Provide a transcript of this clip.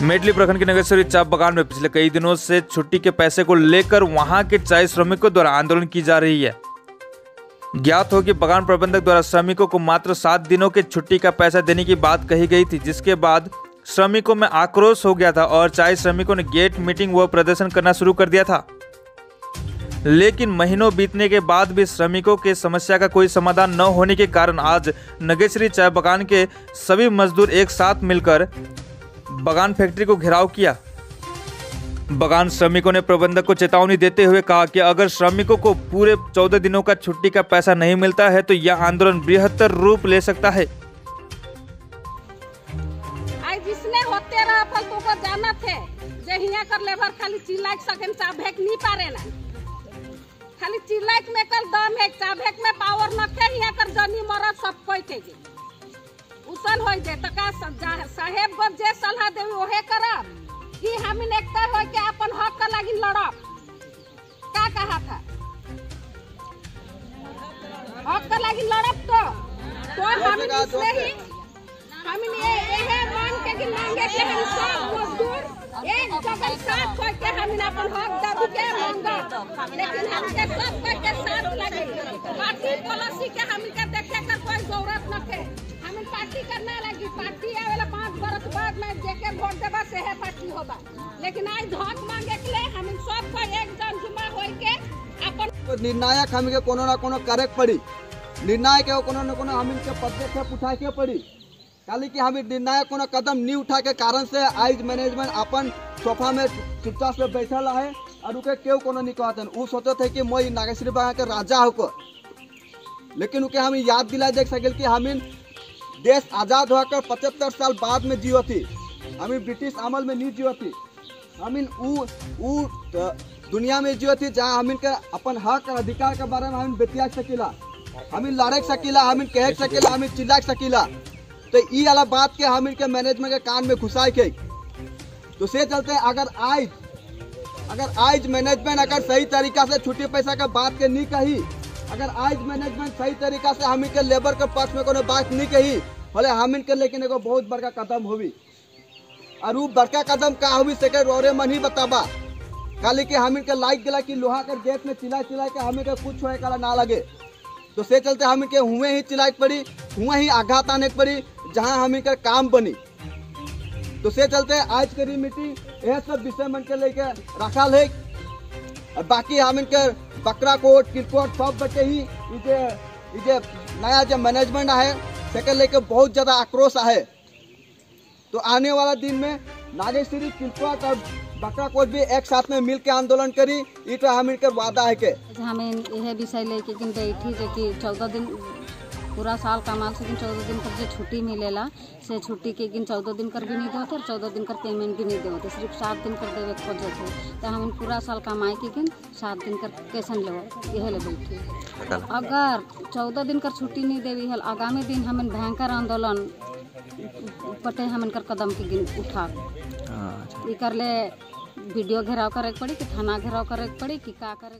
मेटली प्रखंड के नगेश्वरी चाय बगान में पिछले कई दिनों से छुट्टी के पैसे को लेकर वहां के चाय श्रमिकों द्वारा आंदोलन की जा रही है। ज्ञात हो कि बगान प्रबंधक द्वारा श्रमिकों को मात्र 7 दिनों के छुट्टी का पैसा देने की बात कही गई थी, जिसके बाद श्रमिकों में आक्रोश हो गया था और चाय श्रमिकों ने गेट मीटिंग व प्रदर्शन करना शुरू कर दिया था। लेकिन महीनों बीतने के बाद भी श्रमिकों के समस्या का कोई समाधान न होने के कारण आज नगेश्वरी चाय बगान के सभी मजदूर एक साथ मिलकर बगान फैक्ट्री को घेराव किया। बगान श्रमिकों ने प्रबंधक को चेतावनी देते हुए कहा कि अगर श्रमिकों को पूरे 14 दिनों का छुट्टी का पैसा नहीं मिलता है तो यह आंदोलन बृहत्तर रूप ले सकता है। जिसने होते रहा फल तो को जाना थे जे हिया कर लेबर खाली चिल्लाक सकेन चाभेक नहीं पारे ना, खाली चिल्लाक में कर दम है, चाभेक में पावर न थे हिया कर जनी मरद सब कोई थे जी उसन होई जे तका साहेब को जे सलाह देवी ओहे करब कि हमिन एकता होय के अपन हक का लागी लड़ब। का कहा था हक का लागी लड़ब तो हमिन इससे ही हमिन ये मांग के कि मांगे के हम सब मजदूर एक जगह साथ होय के हमिन अपन हक दाबी के मांगा, लेकिन हम के सब के साथ लगे पार्टी पॉलिसी के हमिन के देखे का कोई जरूरत न थे। हमें पार्टी करना लगी, पार्टी आवेला 5 बरस बाद में जेके वोट देबा से है पार्टी होबा, लेकिन आज हक मांगे के लिए हमें सब को एक जन जुमा होय के अपन निर्णायक हमें के कोनो ना कोनो करे पड़ी, निर्णायक के कोनो ना कोनो हमें के पदक्षेप उठा के पड़ी। खाली कि हमें निर्णायक कोनो कदम नहीं उठा के कारण से आज मैनेजमेंट अपन सोफा में चुपचाप से बैठल है और उके केव कोनो नहीं कहतन। उ सोचत है कि मैं नागेश्वरी बगान के राजा होकर, लेकिन उके हम याद दिला देख सकेल कि हमें देश आज़ाद होकर 75 साल बाद में जियो थी, हमें ब्रिटिश अमल में नहीं जियो थी, हमें उ दुनिया में जियो थी जहाँ हमें के अपन हक और अधिकार के बारे में हमें बतिया सकीला, हमें लड़े सकीला, हमें कह सकीला, हमें चिल्ला सकीला। तो ये वाला बात के हमें के मैनेजमेंट के कान में घुसाए के तो से चलते अगर आज मैनेजमेंट अगर सही तरीका से छुट्टी पैसा का बात के नहीं कही, अगर आज मैनेजमेंट सही तरीका से हमें के लेबर के पक्ष में कोनो बात नहीं कही भले हमें के, लेकिन एगो बहुत बड़का कदम होवी और वो बड़का कदम का होवी से रोरे मन ही बताबा। खाली कि हमें के लाइक गला कि लोहा कर गेट में चिल्ला के हमें के कुछ होए कला ना लगे, तो से चलते हमें के हुए ही चिल्लाए पड़ी, हुए ही आघात आने पड़ी जहाँ हमें का काम बनी। तो से चलते आज करी मीटिंग यह सब विषय मन के लेके रखा है और बाकी हमें के बकरा कोट किरकोट सब बचे ही इजे नया जो मैनेजमेंट है सेके लेके बहुत ज़्यादा आक्रोश है। तो आने वाला दिन में नागेश्वरी किरकोट और बकरा कोट भी एक साथ में मिल के आंदोलन करी, ये तो हमें के वादा है के हमें यह विषय लेके कि बैठी जे कि 14 दिन पूरा साल कमाल से 14 दिन कर जो छुट्टी मिलेला से छुट्टी के 14 दिन कर भी नहीं देते और 14 दिन कर पेमेंट भी नहीं देते, सिर्फ 7 दिन कर देवे खोजे थे। तो हम पूरा साल कमाए के 7 दिन कर कैसन ले यह ले बैठी। अगर 14 दिन कर छुट्टी नहीं देवी है आगामी दिन हमें भयंकर आंदोलन पटे हमें कर कदम के गिन उठा कर ले वीडियो घेराव करे पड़ी कि थाना घेराव करे पड़ी कि का करे।